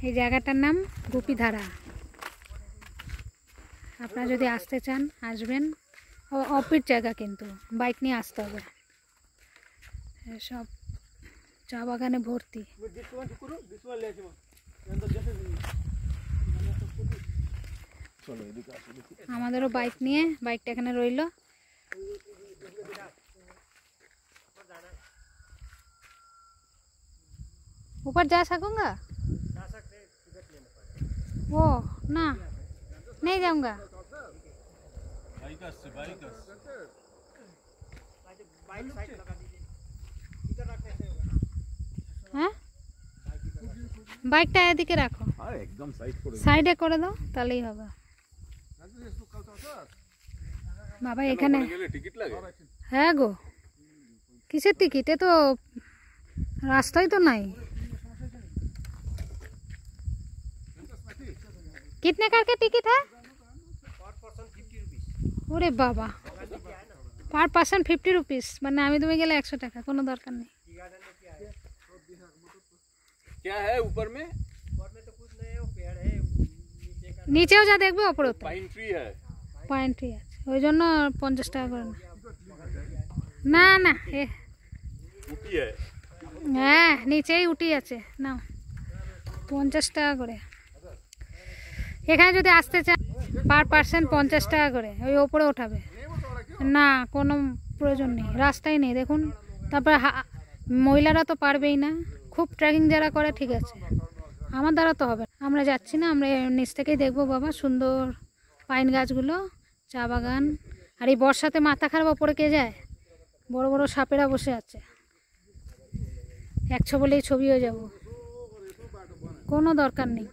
এই জায়গাটার নাম গুপিধারা। আপনারা যদি আসতে চান আসবেন। অফিট জায়গা, কিন্তু বাইক নিয়ে আসতে হবে। সব চা বাগানে ভর্তি। আমাদেরও বাইক নিয়ে, বাইকটা এখানে রইল। ऊपर जा सकूंगा? वो ना, नहीं जाऊंगा। হ্যাঁ, বাইকটা এদিকে রাখো, একদম সাইডে করে দাও, তাহলেই হবে। বাবা এখানে টিকিট লাগে? হ্যাঁ গো, কিসের টিকিট? এ তো রাস্তায় তো নাই। कितने करके टिकट है? ওরে বাবা, पर पर्सन 50 रुपीस। মানে আমি তুমি গেলে 100 টাকা, কোনো দরকার নেই। क्या है ऊपर में? ऊपर में तो कुछ नहीं है, वो पेड़ है নিচেও যা দেখবে ওপরেও তো पाइन ट्री है। পাইন ট্রি আছে, ওই জন্য 50 টাকা করে না। না না, ऊटी है। হ্যাঁ নিচেই উঠি আছে, নাও 50 টাকা করে। এখানে যদি আসতে চান পার পার্সন 50 টাকা করে, ওই ওপরে ওঠাবে না, কোনো প্রয়োজন নেই, রাস্তাই নেই দেখুন। তারপরে মহিলারা তো পারবেই না, খুব ট্রেকিং যারা করে ঠিক আছে, আমার দ্বারা তো হবে। আমরা যাচ্ছি না, আমরা নিচ থেকেই দেখবো বাবা সুন্দর পাইন গাছগুলো, চা বাগান। আর এই বর্ষাতে মাথা খারাপ, ওপরে কে যায়? বড় বড় সাপেরা বসে আছে, একশো বলেই ছবি হয়ে যাব, কোনো দরকার নেই।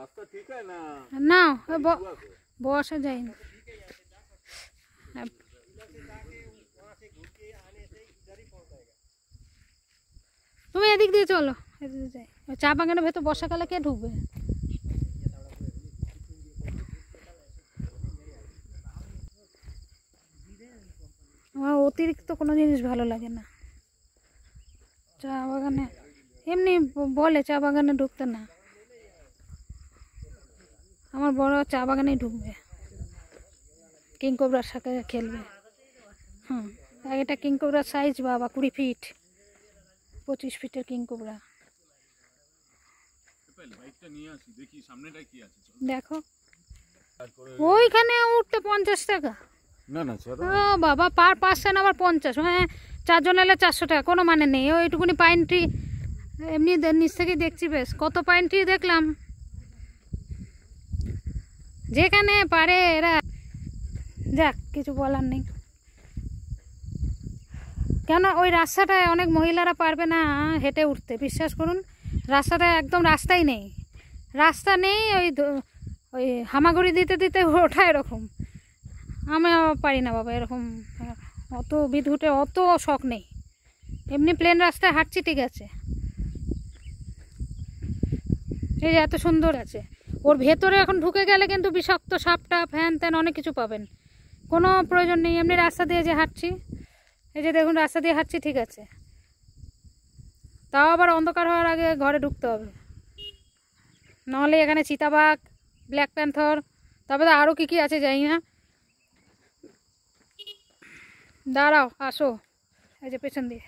रास्ता ठीक है ना? না বসা যায় না। তুমি এদিক দিয়ে চলো, এদিকে যাই। চা বাগানের ভেতর বর্ষাকালে কে ঢুকবে? আমার অতিরিক্ত কোনো জিনিস ভালো লাগে না। চা বাগানে এমনি বলে চা বাগানে ঢুকতে না, আমার বড় চা বাগানেই ঢুকবে, কিং কোবরার সাথে খেলবে। হুম, এটা কিং কোবরার সাইজ বাবা 20 ফিট, 25 ফিটের কিং কোবরা। দেখো ওইখানে উঠতে 50 টাকা। না না ও বাবা, পার পার্সন আবার 50, হ্যাঁ 4 জন এলে 400 টাকা, কোনো মানে নেই। ওইটুকুনি পাইন ট্রি, এমনি নিচ থেকেই দেখছি বেশ কত পাইন ট্রি দেখলাম। যেখানে পারে এরা, যাক কিছু বলার নেই। কেন ওই রাস্তাটায় অনেক মহিলারা পারবে না হেঁটে উঠতে, বিশ্বাস করুন। রাস্তাটা একদম রাস্তাই নেই, রাস্তা নেই, ওই হামাগুড়ি দিতে দিতে ওঠা এরকম। আমি পারি না বাবা এরকম, অত বিদ্যুটে অত শখ নেই। এমনি প্লেন রাস্তায় হাঁটছি ঠিক আছে। এই যে এত সুন্দর আছে, ওর ভেতরে এখন ঢুকে গেলে কিন্তু বিষাক্ত সাপটা ফ্যান ত্যান অনেক কিছু পাবেন, কোনো প্রয়োজন নেই। এমনি রাস্তা দিয়ে যে হাঁটছি, এই যে দেখুন রাস্তা দিয়ে হাঁটছি ঠিক আছে, তাও আবার অন্ধকার হওয়ার আগে ঘরে ঢুকতে হবে, নাহলে এখানে চিতাবাঘ, ব্ল্যাক প্যান্থর, তারপরে আরও কী কী আছে জানি না। দাঁড়াও আসো, এই যে পেছন দিয়ে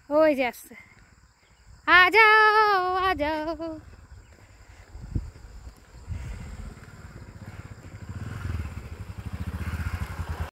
ওই যে আসছে, আ যাও আ যাও।